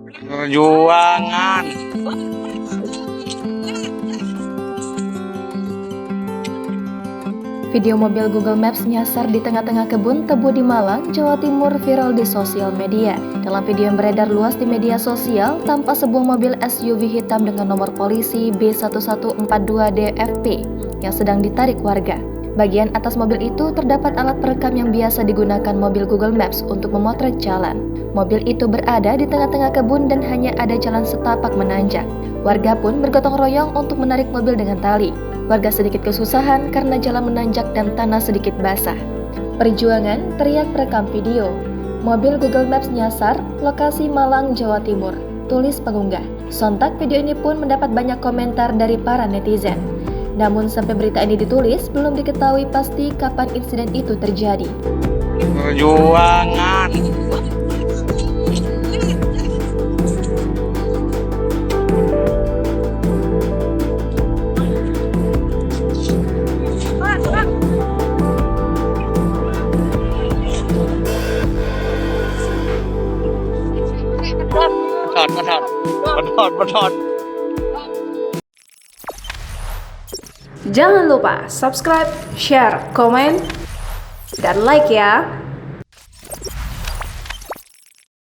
Perjuangan. Video mobil Google Maps nyasar di tengah-tengah kebun tebu di Malang, Jawa Timur viral di sosial media. Dalam video yang beredar luas di media sosial, tampak sebuah mobil SUV hitam dengan nomor polisi B1142DFP yang sedang ditarik warga. Bagian atas mobil itu terdapat alat perekam yang biasa digunakan mobil Google Maps untuk memotret jalan. Mobil itu berada di tengah-tengah kebun dan hanya ada jalan setapak menanjak. Warga pun bergotong royong untuk menarik mobil dengan tali. Warga sedikit kesusahan karena jalan menanjak dan tanah sedikit basah. Perjuangan, teriak perekam video. Mobil Google Maps nyasar, lokasi Malang, Jawa Timur, tulis pengunggah. Sontak video ini pun mendapat banyak komentar dari para netizen. Namun sampai berita ini ditulis, belum diketahui pasti kapan insiden itu terjadi. Perjuangan. Betot. Jangan lupa subscribe, share, komen, dan like ya.